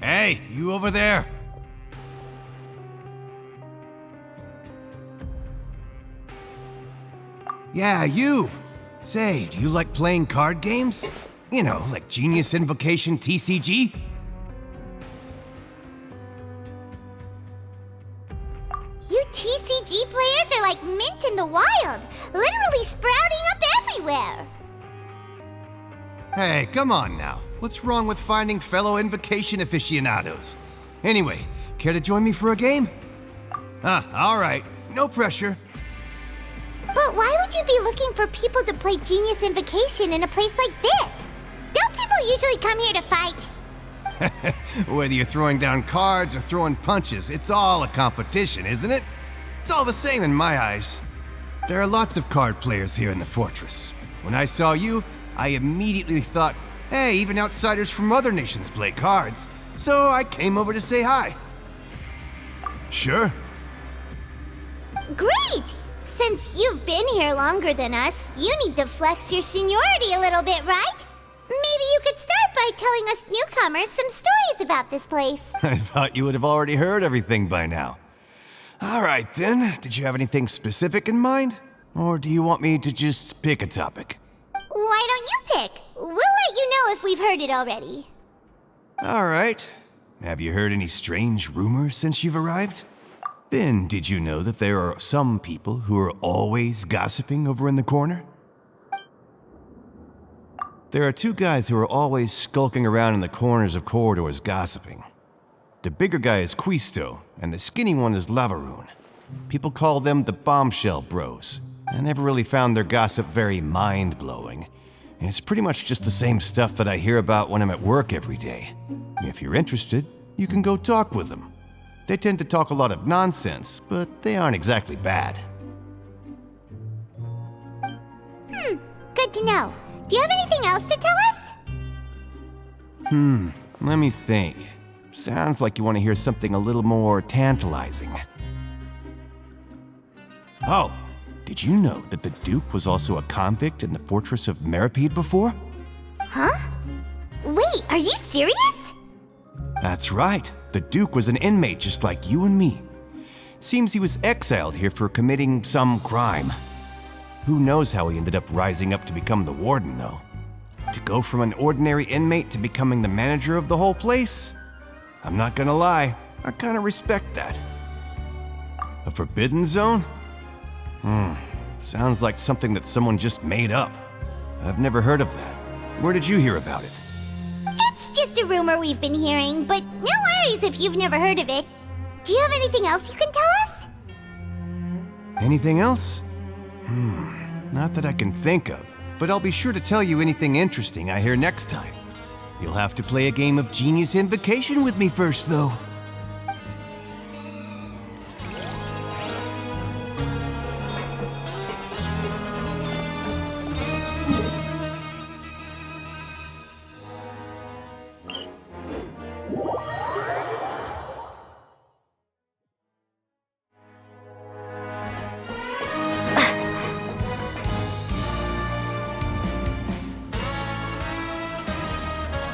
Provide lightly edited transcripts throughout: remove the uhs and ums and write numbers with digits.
Hey, you over there! Yeah, you! Say, do you like playing card games? You know, like Genius Invocation TCG? You TCG players are like mint in the wild, literally sprouting up everywhere. Hey, come on now. What's wrong with finding fellow Invocation aficionados? Anyway, care to join me for a game? All right. No pressure. But why would you be looking for people to play Genius Invocation in a place like this? Don't people usually come here to fight? Whether you're throwing down cards or throwing punches, it's all a competition, isn't it? It's all the same in my eyes. There are lots of card players here in the fortress. When I saw you, I immediately thought, hey, even outsiders from other nations play cards. So I came over to say hi. Sure. Great! Since you've been here longer than us, you need to flex your seniority a little bit, right? Maybe you could start by telling us newcomers some stories about this place. I thought you would have already heard everything by now. All right then, did you have anything specific in mind? Or do you want me to just pick a topic? Why don't you pick? We'll let you know if we've heard it already. All right. Have you heard any strange rumors since you've arrived? Then, did you know that there are some people who are always gossiping over in the corner? There are two guys who are always skulking around in the corners of corridors gossiping. The bigger guy is Quisto, and the skinny one is Lavaroon. People call them the Bombshell Bros. I never really found their gossip very mind-blowing. It's pretty much just the same stuff that I hear about when I'm at work every day. If you're interested, you can go talk with them. They tend to talk a lot of nonsense, but they aren't exactly bad. Good to know. Do you have anything else to tell us? Let me think. Sounds like you want to hear something a little more tantalizing. Oh, did you know that the Duke was also a convict in the fortress of Meripede before? Huh? Wait, are you serious? That's right. The Duke was an inmate just like you and me. Seems he was exiled here for committing some crime. Who knows how he ended up rising up to become the warden, though. To go from an ordinary inmate to becoming the manager of the whole place? I'm not gonna lie, I kinda respect that. A forbidden zone? Sounds like something that someone just made up. I've never heard of that. Where did you hear about it? It's just a rumor we've been hearing, but no worries if you've never heard of it. Do you have anything else you can tell us? Anything else? Not that I can think of, but I'll be sure to tell you anything interesting I hear next time. You'll have to play a game of Genius Invocation with me first, though.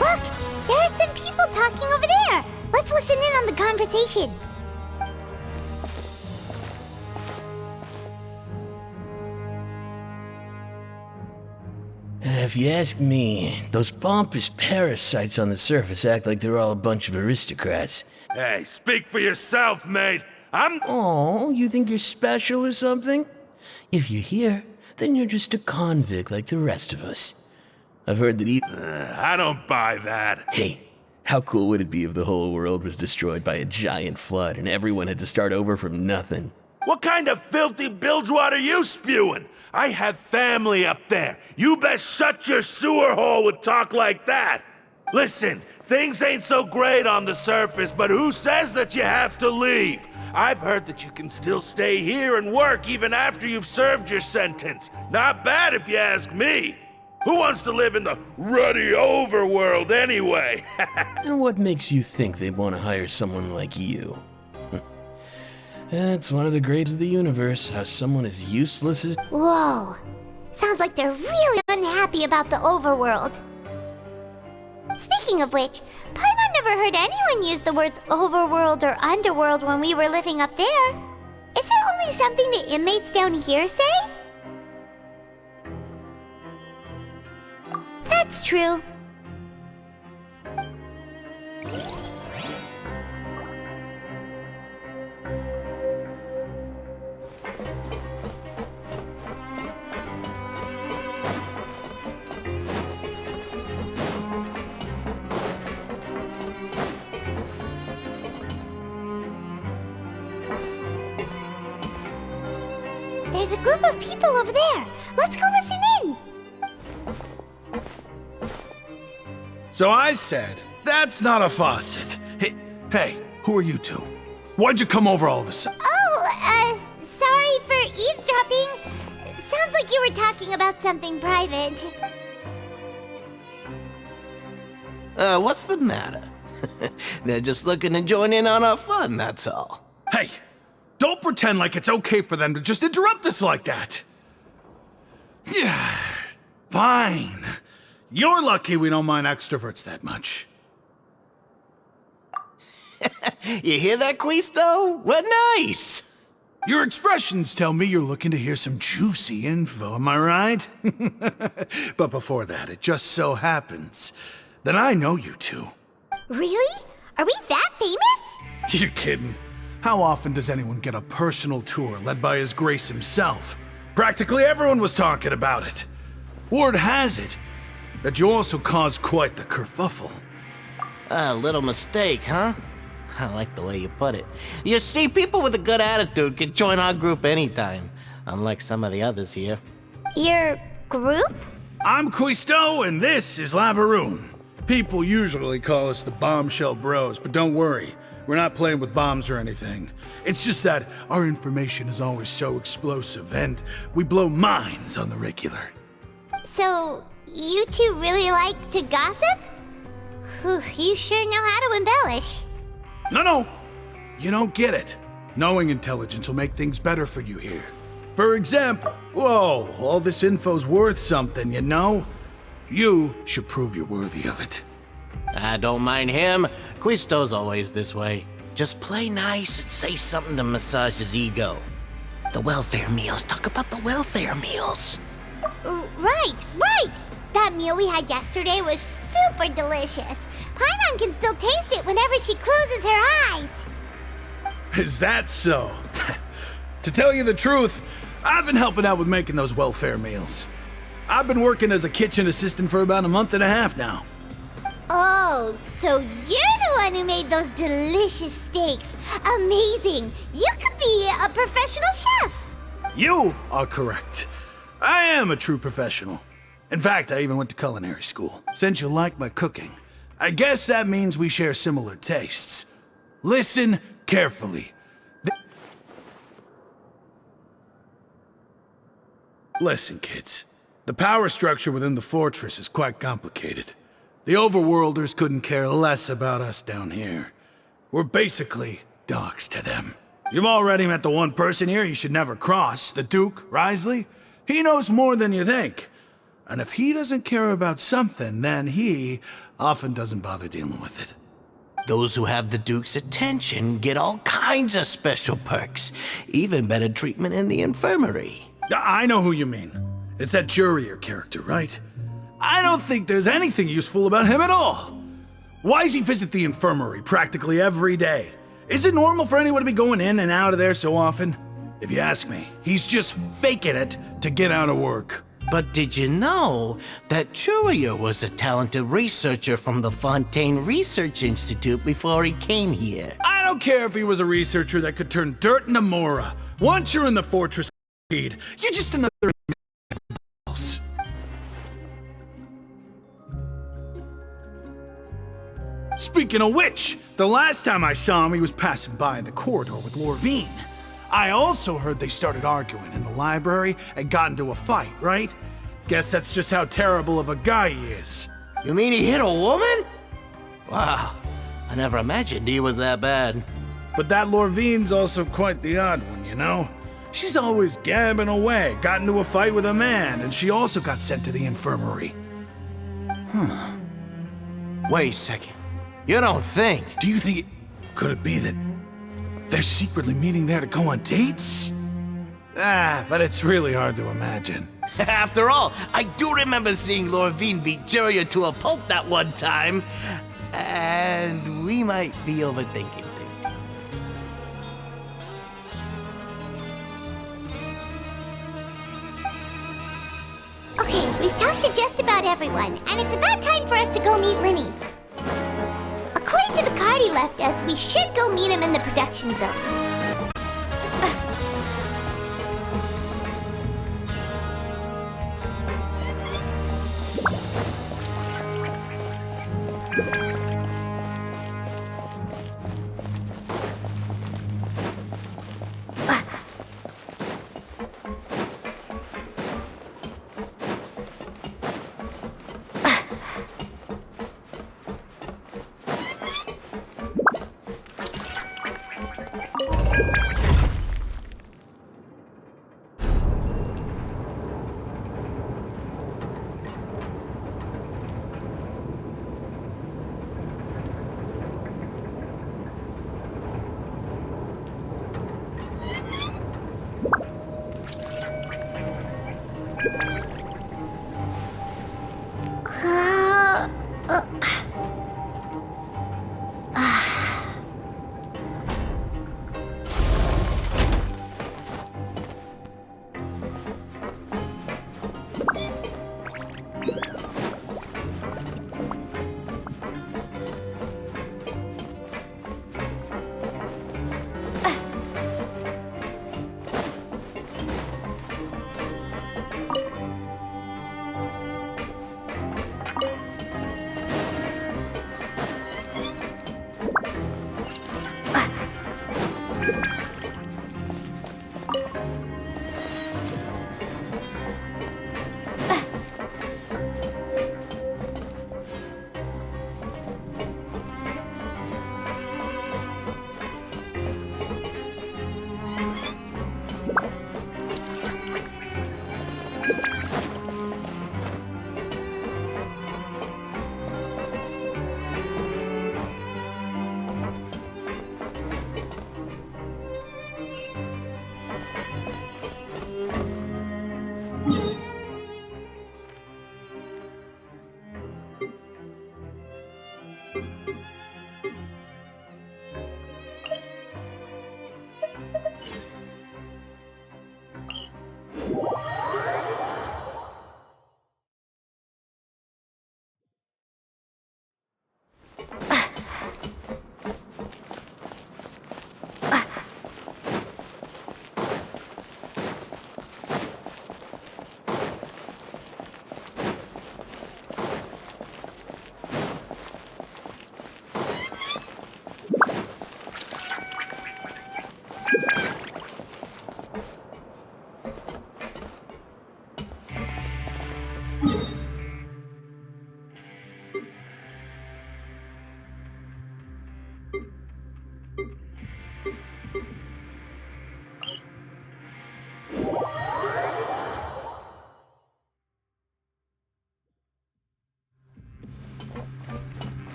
Look, there are some people talking over there. Let's listen in on the conversation. If you ask me, those pompous parasites on the surface act like they're all a bunch of aristocrats. Hey, speak for yourself, mate. Oh, you think you're special or something? If you're here, then you're just a convict like the rest of us. I've heard that I don't buy that. Hey, how cool would it be if the whole world was destroyed by a giant flood and everyone had to start over from nothing? What kind of filthy bilge water you spewing? I have family up there. You best shut your sewer hole with talk like that. Listen, Things ain't so great on the surface, but who says that you have to leave? I've heard that you can still stay here and work even after you've served your sentence. Not bad if you ask me. Who wants to live in the ruddy overworld anyway? And what makes you think they'd want to hire someone like you? That's one of the greats of the universe, how someone as useless as... Whoa. Sounds like they're really unhappy about the overworld. Speaking of which, Paimon never heard anyone use the words overworld or underworld when we were living up there. Is it only something the inmates down here say? That's true. There's a group of people over there. Let's go listen in. So I said, that's not a faucet. Hey, who are you two? Why'd you come over all of a sudden? Oh, sorry for eavesdropping. Sounds like you were talking about something private. What's the matter? They're just looking to join in on our fun, that's all. Hey, don't pretend like it's okay for them to just interrupt us like that. Yeah, fine. You're lucky we don't mind extroverts that much. You hear that, Quisto? What nice! Your expressions tell me you're looking to hear some juicy info, am I right? But before that, it just so happens that I know you two. Really? Are we that famous? You're kidding. How often does anyone get a personal tour led by His Grace himself? Practically everyone was talking about it. Word has it that you also caused quite the kerfuffle. A little mistake, huh? I like the way you put it. You see, people with a good attitude can join our group anytime, unlike some of the others here. Your group? I'm Quisto, and this is Lavaroon. People usually call us the Bombshell Bros, but don't worry. We're not playing with bombs or anything. It's just that our information is always so explosive, and we blow minds on the regular. So, you two really like to gossip? Whew, you sure know how to embellish. No. You don't get it. Knowing intelligence will make things better for you here. For example, whoa, all this info's worth something, you know? You should prove you're worthy of it. I don't mind him. Quisto's always this way. Just play nice and say something to massage his ego. The welfare meals. Talk about the welfare meals. Right. That meal we had yesterday was super delicious. Paimon can still taste it whenever she closes her eyes. Is that so? To tell you the truth, I've been helping out with making those welfare meals. I've been working as a kitchen assistant for about a month and a half now. Oh, so you're the one who made those delicious steaks. Amazing. You could be a professional chef. You are correct. I am a true professional. In fact, I even went to culinary school. Since you like my cooking, I guess that means we share similar tastes. Listen carefully. Listen, kids. The power structure within the fortress is quite complicated. The overworlders couldn't care less about us down here. We're basically dogs to them. You've already met the one person here you should never cross, the Duke, Risley. He knows more than you think. And if he doesn't care about something, then he often doesn't bother dealing with it. Those who have the Duke's attention get all kinds of special perks, even better treatment in the infirmary. I know who you mean. It's that Jurier character, right? I don't think there's anything useful about him at all. Why does he visit the infirmary practically every day? Is it normal for anyone to be going in and out of there so often? If you ask me, he's just faking it to get out of work. But did you know that Jurier was a talented researcher from the Fontaine Research Institute before he came here? I don't care if he was a researcher that could turn dirt into Mora. Once you're in the fortress, you're just another else. Speaking of which, the last time I saw him, he was passing by in the corridor with Lorvine. I also heard they started arguing in the library and got into a fight, right? Guess that's just how terrible of a guy he is. You mean he hit a woman? Wow, I never imagined he was that bad. But that Lorvine's also quite the odd one, you know? She's always gabbing away, got into a fight with a man, and she also got sent to the infirmary. Wait a second. You don't think? Do you think could it be that they're secretly meeting there to go on dates? But it's really hard to imagine. After all, I do remember seeing Lorvine beat Juria to a pulp that one time. And we might be overthinking things. Okay, we've talked to just about everyone, and it's about time for us to go meet Linny. According to the card he left us, we should go meet him in the production zone.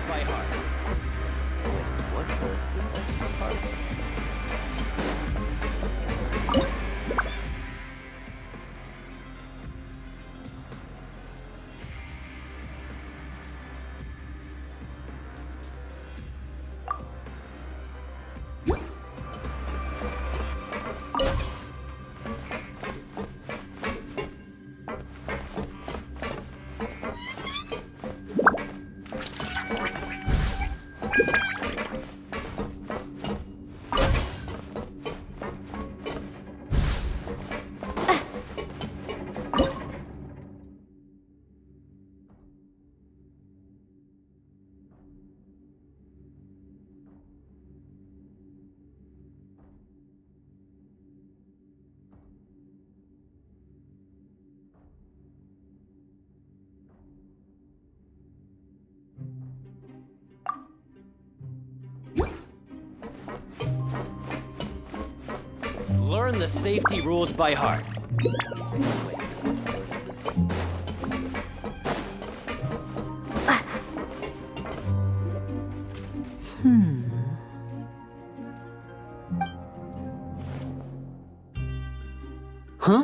by heart. Wait, what was the second part? Learn the safety rules by heart. Huh?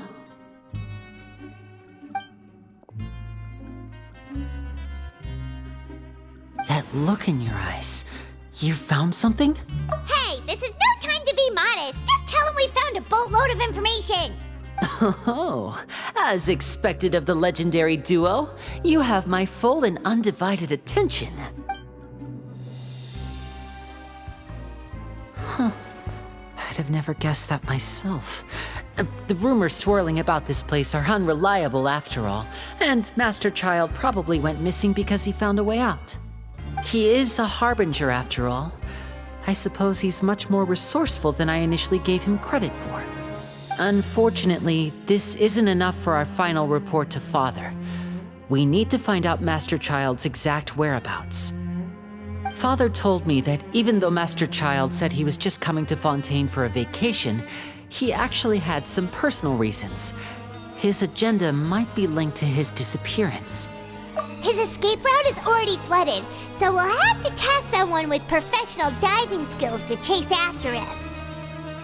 That look in your eyes. You found something? Hey, this is no time to be modest. Just tell him we found a boatload of information. Oh, as expected of the legendary duo, you have my full and undivided attention. Huh. I'd have never guessed that myself. The rumors swirling about this place are unreliable after all, and Master Child probably went missing because he found a way out. He is a harbinger after all. I suppose he's much more resourceful than I initially gave him credit for. Unfortunately, this isn't enough for our final report to Father. We need to find out Master Child's exact whereabouts. Father told me that even though Master Child said he was just coming to Fontaine for a vacation, he actually had some personal reasons. His agenda might be linked to his disappearance. His escape route is already flooded, so we'll have to task someone with professional diving skills to chase after him.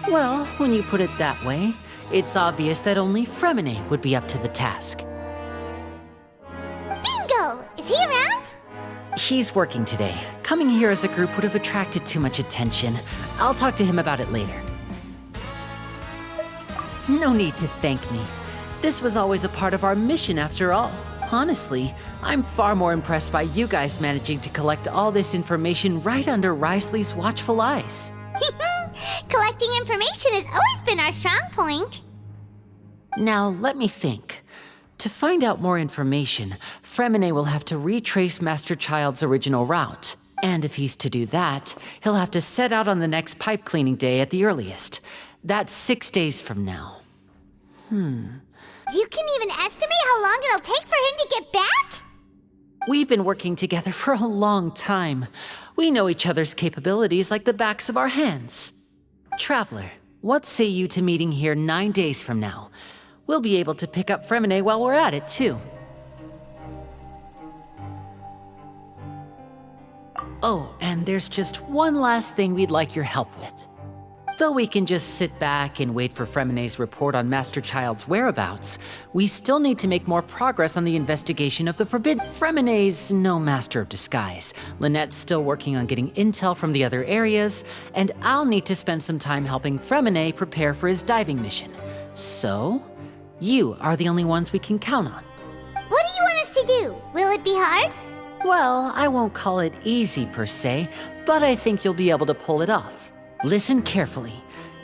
Well, when you put it that way, it's obvious that only Fremine would be up to the task. Bingo! Is he around? He's working today. Coming here as a group would have attracted too much attention. I'll talk to him about it later. No need to thank me. This was always a part of our mission after all. Honestly, I'm far more impressed by you guys managing to collect all this information right under Risley's watchful eyes. Collecting information has always been our strong point. Now, let me think. To find out more information, Fremine will have to retrace Master Child's original route. And if he's to do that, he'll have to set out on the next pipe cleaning day at the earliest. That's 6 days from now. You can even estimate how long it'll take for him to get back? We've been working together for a long time. We know each other's capabilities like the backs of our hands. Traveler, what say you to meeting here 9 days from now? We'll be able to pick up Fremine while we're at it, too. Oh, and there's just one last thing we'd like your help with. Though we can just sit back and wait for Fremine's report on Master Child's whereabouts, we still need to make more progress on the investigation of the forbidden. Fremine's no master of disguise. Lynette's still working on getting intel from the other areas, and I'll need to spend some time helping Fremine prepare for his diving mission. So, you are the only ones we can count on. What do you want us to do? Will it be hard? Well, I won't call it easy per se, but I think you'll be able to pull it off. Listen carefully.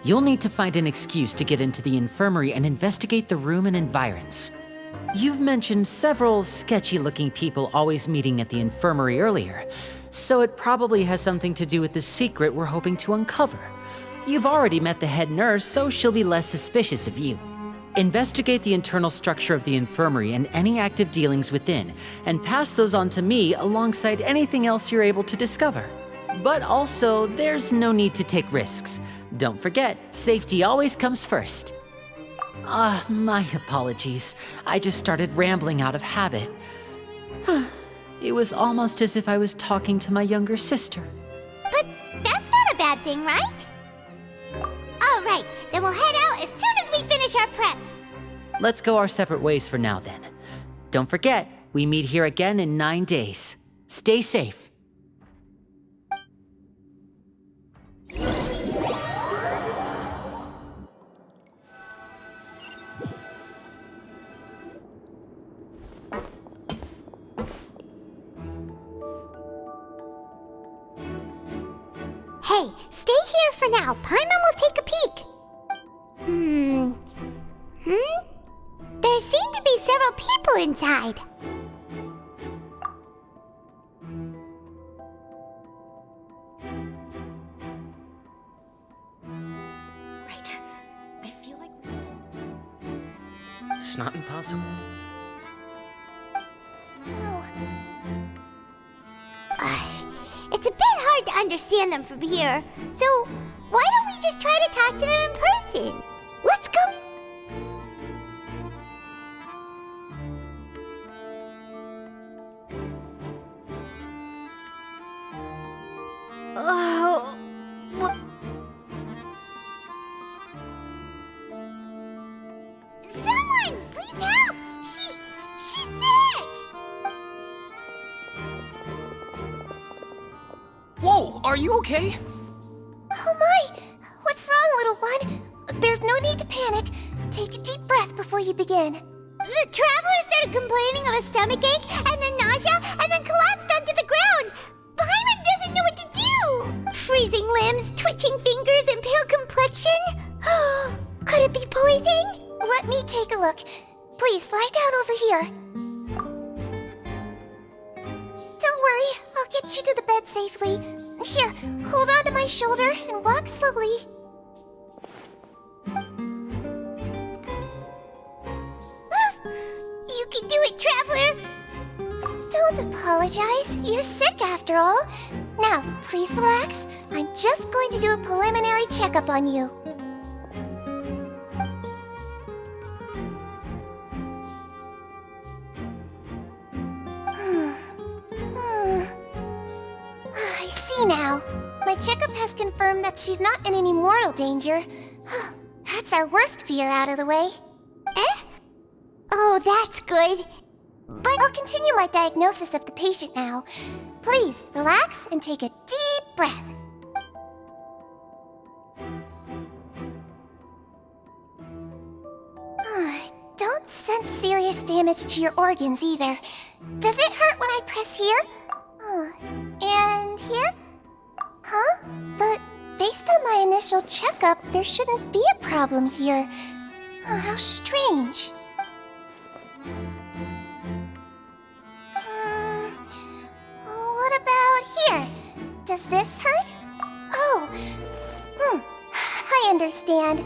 You'll need to find an excuse to get into the infirmary and investigate the room and environs. You've mentioned several sketchy-looking people always meeting at the infirmary earlier, so it probably has something to do with the secret we're hoping to uncover. You've already met the head nurse, so she'll be less suspicious of you. Investigate the internal structure of the infirmary and any active dealings within, and pass those on to me alongside anything else you're able to discover. But also, there's no need to take risks. Don't forget, safety always comes first. My apologies. I just started rambling out of habit. It was almost as if I was talking to my younger sister. But that's not a bad thing, right? All right, then we'll head out as soon as we finish our prep. Let's go our separate ways for now then. Don't forget, we meet here again in 9 days. Stay safe. Hey, stay here for now. Paimon will take a peek. There seem to be several people inside. Right. I feel like It's not impossible. It's a bit hard to understand them from here. So, why don't we just try to talk to them in person? Let's go. Oh. Someone, please help! She's sick! Whoa, are you okay? Oh my! What's wrong, little one? There's no need to panic. Take a deep breath before you begin. The traveler started complaining of a stomachache, and then nausea, and then collapsed onto the ground. Paimon doesn't know what to do. Freezing limbs, twitching fingers, and pale complexion. Could it be poison? Let me take a look. Please lie down over here. Don't worry, I'll get you to the bed safely. Here, hold on to my shoulder and walk slowly. You can do it, traveler. Don't apologize. You're sick after all. Now, please relax. I'm just going to do a preliminary checkup on you. I see now. My checkup has confirmed that she's not in any mortal danger. That's our worst fear out of the way. Eh? Oh, that's good. But I'll continue my diagnosis of the patient now. Please, relax and take a deep breath. Don't sense serious damage to your organs either. Does it hurt when I press here? And here? Huh? But based on my initial checkup, there shouldn't be a problem here. How strange. What about here? Does this hurt? Oh, I understand.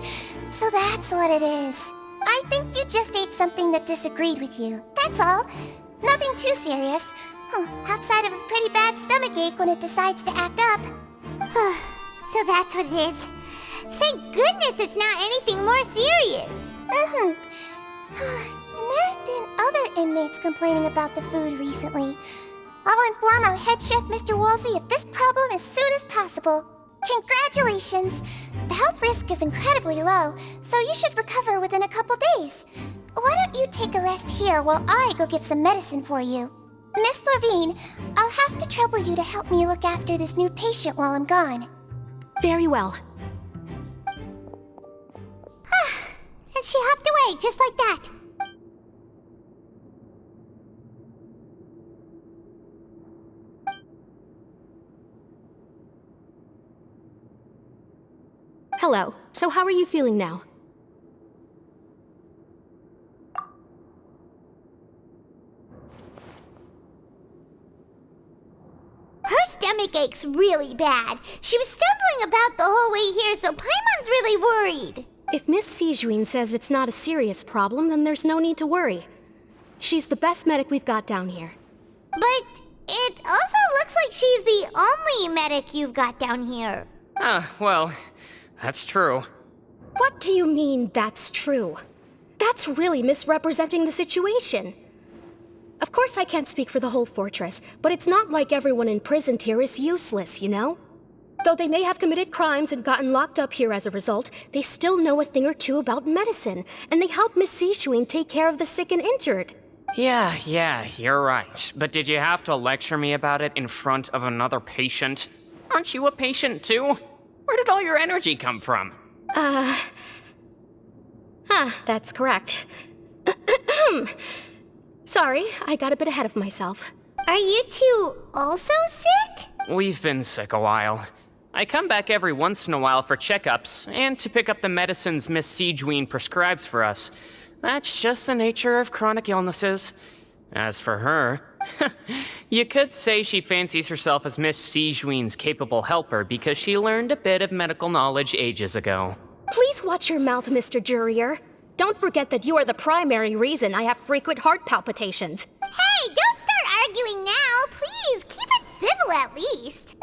So that's what it is. I think you just ate something that disagreed with you. That's all. Nothing too serious. Outside of a pretty bad stomachache when it decides to act up. So that's what it is. Thank goodness it's not anything more serious. And there have been other inmates complaining about the food recently. I'll inform our head chef, Mr. Woolsey, of this problem as soon as possible. Congratulations! The health risk is incredibly low, so you should recover within a couple days. Why don't you take a rest here while I go get some medicine for you? Miss Levine, I'll have to trouble you to help me look after this new patient while I'm gone. Very well. And she hopped away just like that. Hello. So how are you feeling now? Her stomach aches really bad. She was stumbling about the whole way here, so Paimon's really worried. If Miss Sijuin says it's not a serious problem, then there's no need to worry. She's the best medic we've got down here. But it also looks like she's the only medic you've got down here. Well, that's true. What do you mean, that's true? That's really misrepresenting the situation. Of course I can't speak for the whole fortress, but it's not like everyone imprisoned here is useless, you know? Though they may have committed crimes and gotten locked up here as a result, they still know a thing or two about medicine, and they help Miss Sishuin take care of the sick and injured. Yeah, you're right. But did you have to lecture me about it in front of another patient? Aren't you a patient too? Where did all your energy come from? That's correct. Sorry, I got a bit ahead of myself. Are you two also sick? We've been sick a while. I come back every once in a while for checkups, and to pick up the medicines Miss Sijween prescribes for us. That's just the nature of chronic illnesses. As for her, you could say she fancies herself as Miss Sijween's capable helper because she learned a bit of medical knowledge ages ago. Please watch your mouth, Mr. Jurier. Don't forget that you are the primary reason I have frequent heart palpitations. Hey, don't start arguing now. Please, keep it civil at least.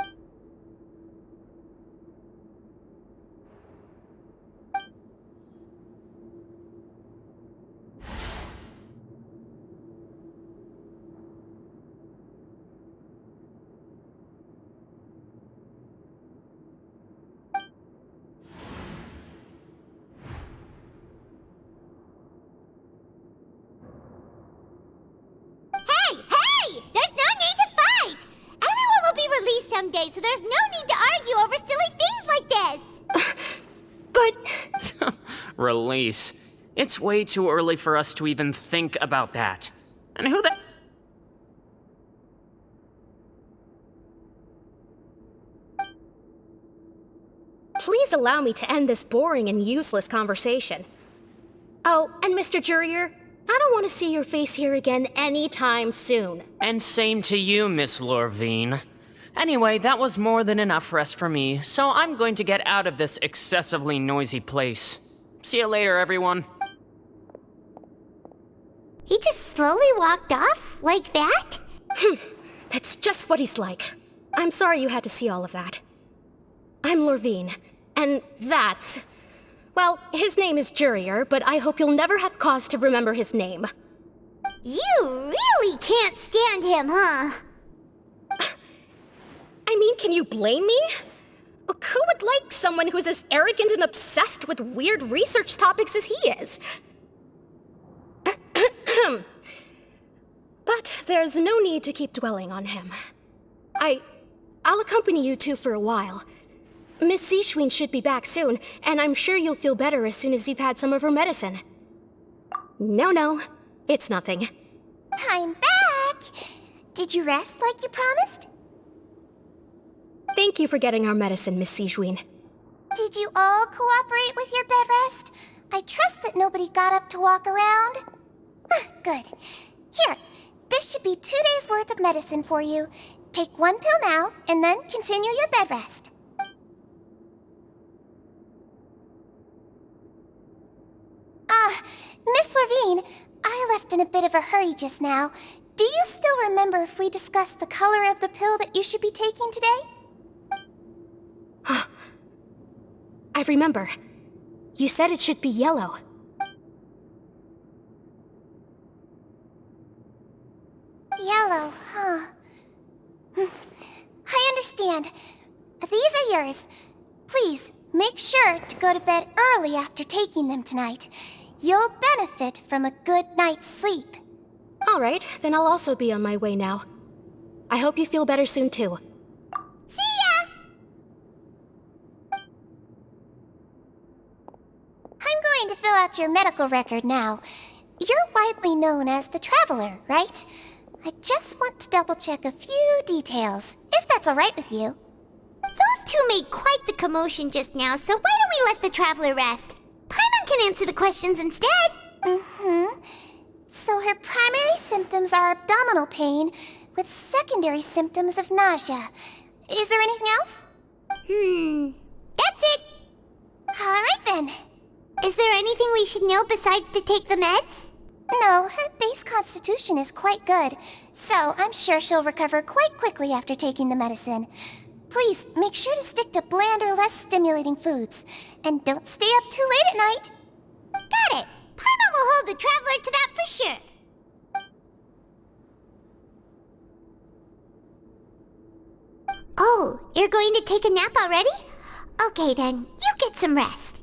Someday, so there's no need to argue over silly things like this. But... Release. It's way too early for us to even think about that. And who the... Please allow me to end this boring and useless conversation. Oh, and Mr. Jurier, I don't want to see your face here again anytime soon. And same to you, Miss Lorvine. Anyway, that was more than enough rest for me, so I'm going to get out of this excessively noisy place. See you later, everyone. He just slowly walked off like that? That's just what he's like. I'm sorry you had to see all of that. I'm Lorvine, and that's... Well, his name is Jurier, but I hope you'll never have cause to remember his name. You really can't stand him, huh? I mean, can you blame me? Who would like someone who's as arrogant and obsessed with weird research topics as he is? But there's no need to keep dwelling on him. I'll accompany you two for a while. Miss Sishween should be back soon, and I'm sure you'll feel better as soon as you've had some of her medicine. No, it's nothing. I'm back! Did you rest like you promised? Thank you for getting our medicine, Miss Sijween. Did you all cooperate with your bed rest? I trust that nobody got up to walk around. Good. Here, this should be 2 days' worth of medicine for you. Take 1 pill now, and then continue your bed rest. Miss Levine, I left in a bit of a hurry just now. Do you still remember if we discussed the color of the pill that you should be taking today? I remember. You said it should be yellow. Yellow, huh? I understand. These are yours. Please, make sure to go to bed early after taking them tonight. You'll benefit from a good night's sleep. All right, then I'll also be on my way now. I hope you feel better soon, too. See ya! I'm going to fill out your medical record now. You're widely known as the Traveler, right? I just want to double-check a few details, if that's all right with you. Those two made quite the commotion just now, so why don't we let the Traveler rest? Paimon can answer the questions instead. So her primary symptoms are abdominal pain, with secondary symptoms of nausea. Is there anything else? That's it. All right then. Is there anything we should know besides to take the meds? No, her base constitution is quite good, so I'm sure she'll recover quite quickly after taking the medicine. Please, make sure to stick to bland or less stimulating foods, and don't stay up too late at night. Got it. Paimon will hold the Traveler to that for sure. You're going to take a nap already? Okay then, you get some rest.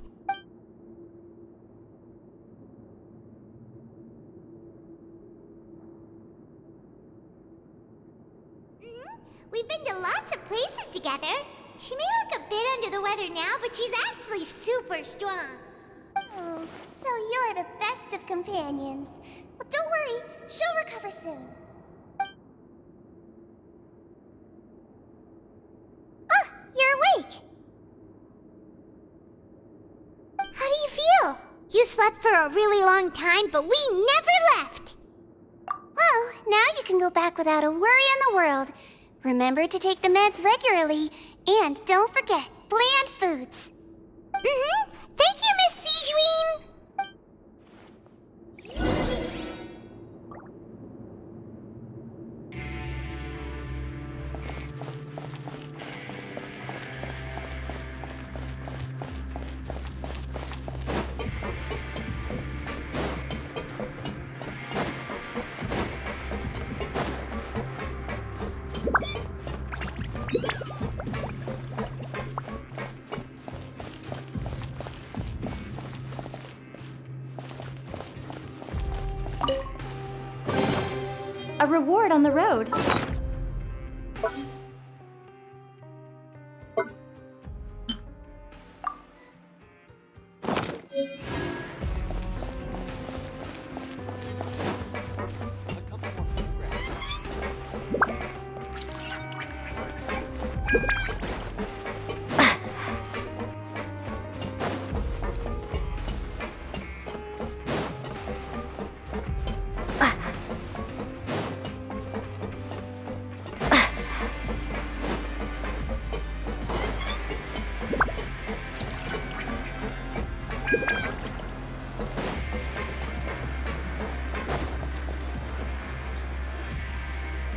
We've been to lots of places together. She may look a bit under the weather now, but she's actually super strong. Oh, so you're the best of companions. Well, don't worry, she'll recover soon. Ah, you're awake. How do you feel? You slept for a really long time, but we never left. Well, now you can go back without a worry in the world. Remember to take the meds regularly, and don't forget, bland foods. Thank you, Miss Sijuin. A reward on the road.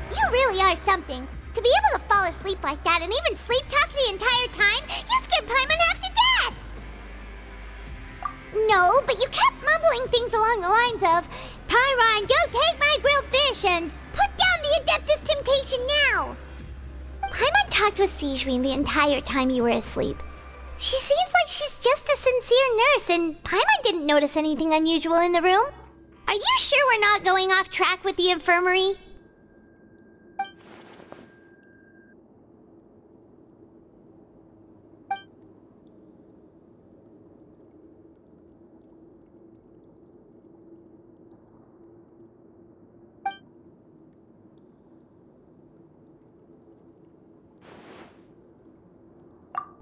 You really are something. To be able to fall asleep like that and even sleep talk the entire time, you scared Paimon half to death! No, but you kept mumbling things along the lines of, Pyron, go take my grilled fish and put down the Adeptus Temptation now! Paimon talked with Sijuin the entire time you were asleep. She seems like she's just a sincere nurse, and Paimon didn't notice anything unusual in the room. Are you sure we're not going off track with the infirmary?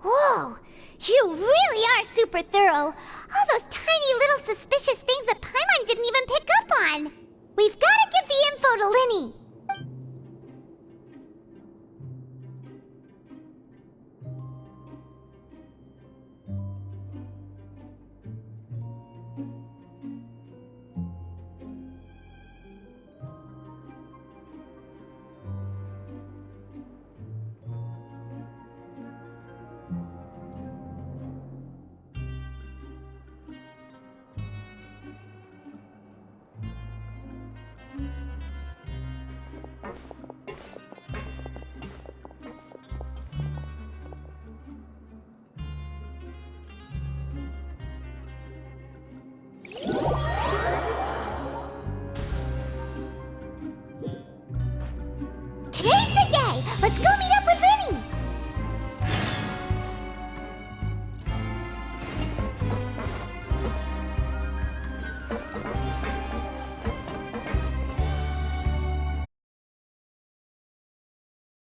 Whoa! You really are super thorough! All those tiny little suspicious things